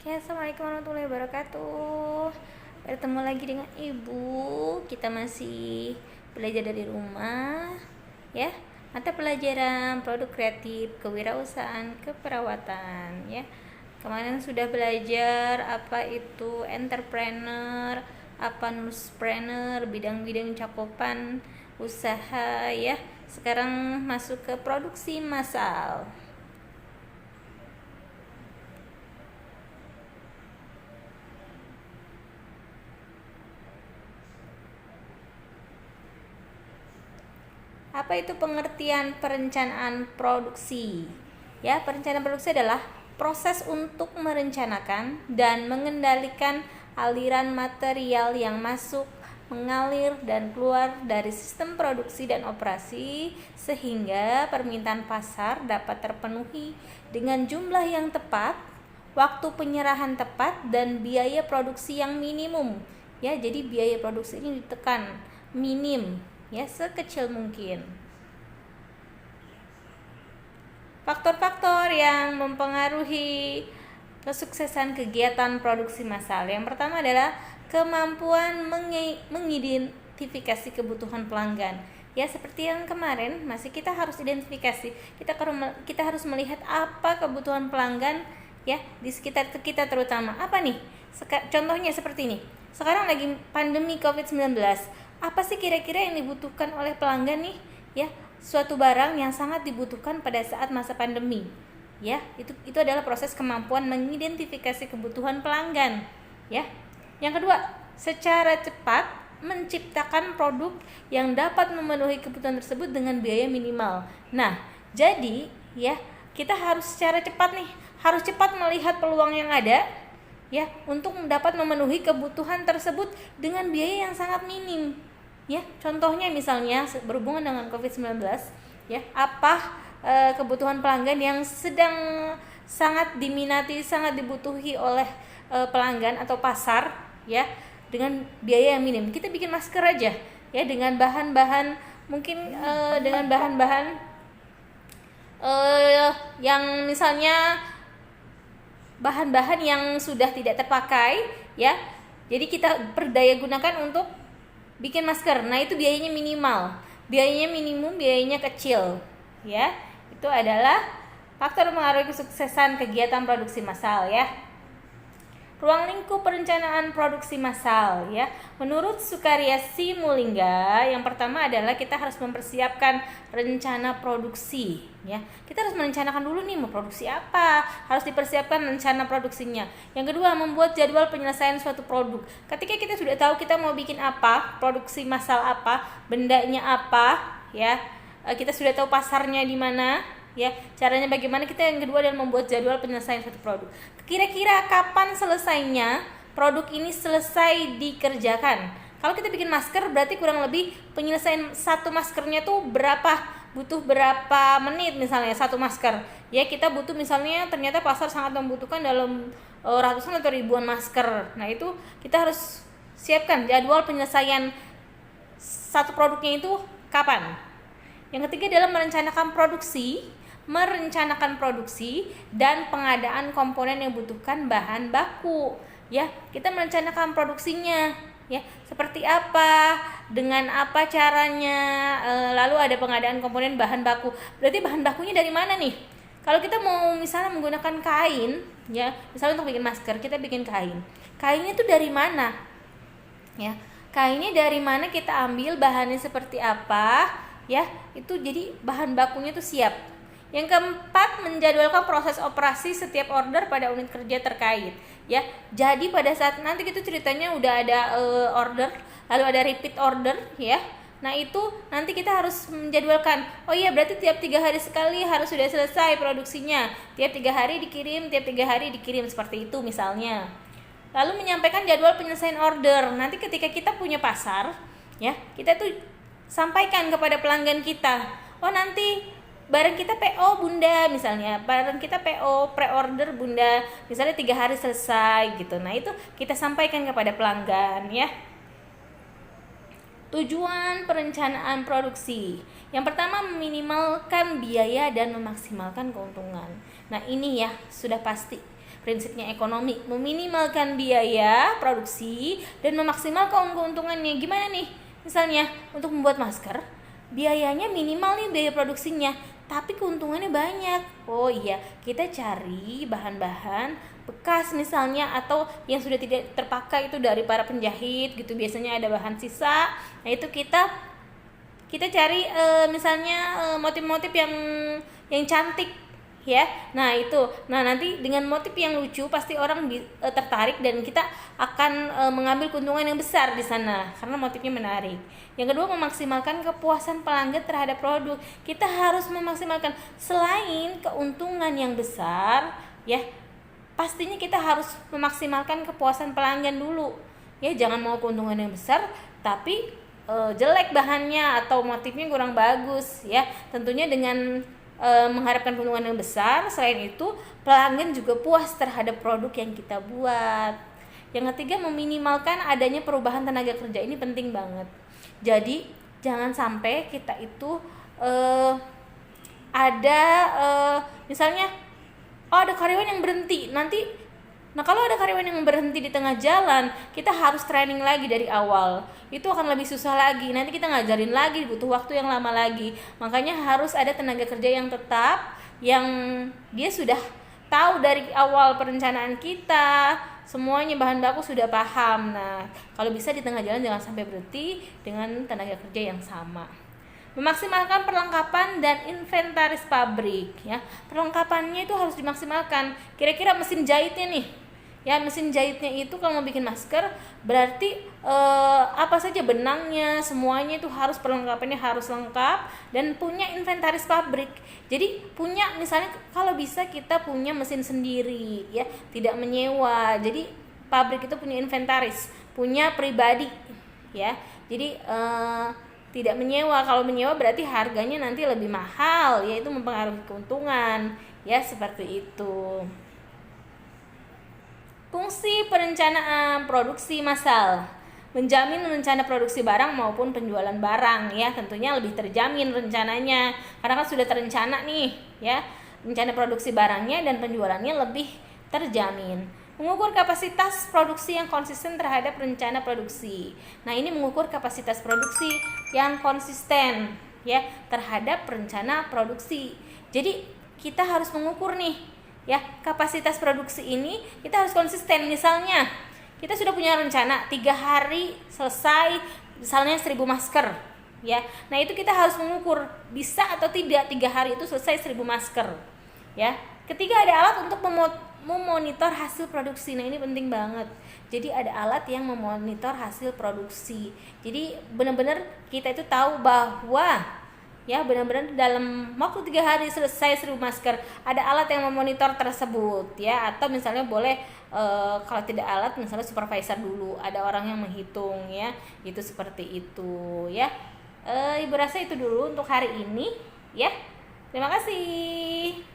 Oke, assalamualaikum warahmatullahi wabarakatuh. Bertemu lagi dengan ibu. Kita masih belajar dari rumah, ya. Mata pelajaran produk kreatif, kewirausahaan, keperawatan, ya. Kemarin sudah belajar apa itu entrepreneur, apa nuspreneur, bidang-bidang cakupan usaha, ya. Sekarang masuk ke produksi massal. Apa itu pengertian perencanaan produksi? Ya, perencanaan produksi adalah proses untuk merencanakan dan mengendalikan aliran material yang masuk, mengalir dan keluar dari sistem produksi dan operasi sehingga permintaan pasar dapat terpenuhi dengan jumlah yang tepat, waktu penyerahan tepat dan biaya produksi yang minimum. Ya, jadi biaya produksi ini ditekan minim, ya, sekecil mungkin. Faktor-faktor yang mempengaruhi kesuksesan kegiatan produksi massal. Yang pertama adalah kemampuan mengidentifikasi kebutuhan pelanggan. Ya, seperti yang kemarin, masih kita harus identifikasi. Kita harus melihat apa kebutuhan pelanggan, ya, di sekitar kita terutama. Apa nih? Contohnya seperti ini. Sekarang lagi pandemi COVID-19. Apa sih kira-kira yang dibutuhkan oleh pelanggan nih? Ya, suatu barang yang sangat dibutuhkan pada saat masa pandemi. Ya, itu adalah proses kemampuan mengidentifikasi kebutuhan pelanggan, ya. Yang kedua, secara cepat menciptakan produk yang dapat memenuhi kebutuhan tersebut dengan biaya minimal. Nah, jadi ya, kita harus secara cepat nih, harus cepat melihat peluang yang ada, ya, untuk dapat memenuhi kebutuhan tersebut dengan biaya yang sangat minim. Ya, contohnya misalnya berhubungan dengan COVID-19, ya, apa kebutuhan pelanggan yang sedang sangat diminati, sangat dibutuhi oleh pelanggan atau pasar, ya, dengan biaya yang minim. Kita bikin masker aja, ya, dengan bahan-bahan mungkin dengan bahan-bahan yang misalnya bahan-bahan yang sudah tidak terpakai, ya. Jadi kita berdaya gunakan untuk bikin masker. Nah, itu biayanya minimal. Biayanya minimum, biayanya kecil, ya. Itu adalah faktor mempengaruhi kesuksesan kegiatan produksi massal, ya. Ruang lingkup perencanaan produksi massal, ya. Menurut Sukaria Simulingga, yang pertama adalah kita harus mempersiapkan rencana produksi, ya. Kita harus merencanakan dulu nih mau produksi apa, harus dipersiapkan rencana produksinya. Yang kedua, membuat jadwal penyelesaian suatu produk. Ketika kita sudah tahu kita mau bikin apa, produksi massal apa, bendanya apa, ya. Kita sudah tahu pasarnya di mana, ya, caranya bagaimana. Kita yang kedua adalah membuat jadwal penyelesaian suatu produk. Kira-kira kapan selesainya produk ini selesai dikerjakan? Kalau kita bikin masker berarti kurang lebih penyelesaian satu maskernya tuh butuh berapa menit misalnya satu masker. Ya, kita butuh misalnya ternyata pasar sangat membutuhkan dalam ratusan atau ribuan masker. Nah, itu kita harus siapkan jadwal penyelesaian satu produknya itu kapan. Yang ketiga adalah merencanakan produksi dan pengadaan komponen yang butuhkan bahan baku. Ya, kita merencanakan produksinya, ya, seperti apa, dengan apa caranya, lalu ada pengadaan komponen bahan baku. Berarti bahan bakunya dari mana nih? Kalau kita mau misalnya menggunakan kain, ya, misalnya untuk bikin masker, kita bikin kain. Kainnya itu dari mana? Ya, kainnya dari mana, kita ambil bahannya seperti apa, ya, itu jadi bahan bakunya tuh siap. Yang keempat, menjadwalkan proses operasi setiap order pada unit kerja terkait, ya. Jadi pada saat nanti itu ceritanya udah ada order, lalu ada repeat order, ya. Nah, itu nanti kita harus menjadwalkan. Oh iya, berarti tiap 3 hari sekali harus sudah selesai produksinya. Tiap 3 hari dikirim, seperti itu misalnya. Lalu menyampaikan jadwal penyelesaian order. Nanti ketika kita punya pasar, ya, kita tuh sampaikan kepada pelanggan kita. Oh, nanti barang kita PO Bunda misalnya, barang kita PO pre-order Bunda, misalnya 3 hari selesai gitu. Nah, itu kita sampaikan kepada pelanggan, ya. Tujuan perencanaan produksi. Yang pertama, meminimalkan biaya dan memaksimalkan keuntungan. Nah, ini ya sudah pasti. prinsipnya ekonomi, meminimalkan biaya produksi dan memaksimalkan keuntungannya. Gimana nih? Misalnya untuk membuat masker, biayanya minimal nih biaya produksinya, tapi keuntungannya banyak. Oh iya, kita cari bahan-bahan bekas misalnya, atau yang sudah tidak terpakai itu dari para penjahit gitu, biasanya ada bahan sisa. Nah itu kita cari misalnya motif-motif yang cantik ya. Nah itu, nah nanti dengan motif yang lucu pasti orang tertarik dan kita akan mengambil keuntungan yang besar di sana karena motifnya menarik. Yang kedua, memaksimalkan kepuasan pelanggan terhadap produk. Kita harus memaksimalkan, selain keuntungan yang besar ya, pastinya kita harus memaksimalkan kepuasan pelanggan dulu ya. Jangan mau keuntungan yang besar tapi jelek bahannya atau motifnya kurang bagus ya. Tentunya dengan mengharapkan keuntungan yang besar, selain itu pelanggan juga puas terhadap produk yang kita buat. Yang ketiga, meminimalkan adanya perubahan tenaga kerja. Ini penting banget. Jadi jangan sampai kita itu ada misalnya ada karyawan yang berhenti nanti. Nah kalau ada karyawan yang berhenti di tengah jalan, kita harus training lagi dari awal. Itu akan lebih susah lagi. Nanti kita ngajarin lagi, butuh waktu yang lama lagi. Makanya harus ada tenaga kerja yang tetap, yang dia sudah tahu dari awal perencanaan kita, semuanya bahan baku sudah paham. Nah kalau bisa di tengah jalan jangan sampai berhenti dengan tenaga kerja yang sama. Memaksimalkan perlengkapan dan inventaris pabrik ya. Perlengkapannya itu harus dimaksimalkan. Kira-kira mesin jahitnya nih ya, mesin jahitnya itu kalau mau bikin masker berarti apa saja benangnya, semuanya itu harus perlengkapannya harus lengkap dan punya inventaris pabrik. Jadi punya, misalnya kalau bisa kita punya mesin sendiri ya, tidak menyewa. Jadi pabrik itu punya inventaris, punya pribadi ya. Jadi tidak menyewa. Kalau menyewa berarti harganya nanti lebih mahal, yaitu mempengaruhi keuntungan ya, seperti itu. Fungsi perencanaan produksi massal, menjamin rencana produksi barang maupun penjualan barang ya. Tentunya lebih terjamin rencananya karena kan sudah terencana nih ya, rencana produksi barangnya dan penjualannya lebih terjamin. Mengukur kapasitas produksi yang konsisten terhadap rencana produksi. Nah, ini mengukur kapasitas produksi yang konsisten ya terhadap rencana produksi. Jadi, kita harus mengukur nih ya, kapasitas produksi ini kita harus konsisten. Misalnya, kita sudah punya rencana 3 hari selesai misalnya 1000 masker ya. Nah, itu kita harus mengukur bisa atau tidak 3 hari itu selesai 1000 masker ya. Ketiga, ada alat untuk memonitor hasil produksi. Nah ini penting banget. Jadi ada alat yang memonitor hasil produksi. Jadi benar-benar kita itu tahu bahwa ya benar-benar dalam waktu 3 hari selesai 1000 masker. Ada alat yang memonitor tersebut ya. Atau misalnya boleh kalau tidak alat misalnya supervisor dulu, ada orang yang menghitung ya. Itu seperti itu ya. Ibu rasa itu dulu untuk hari ini ya. Terima kasih.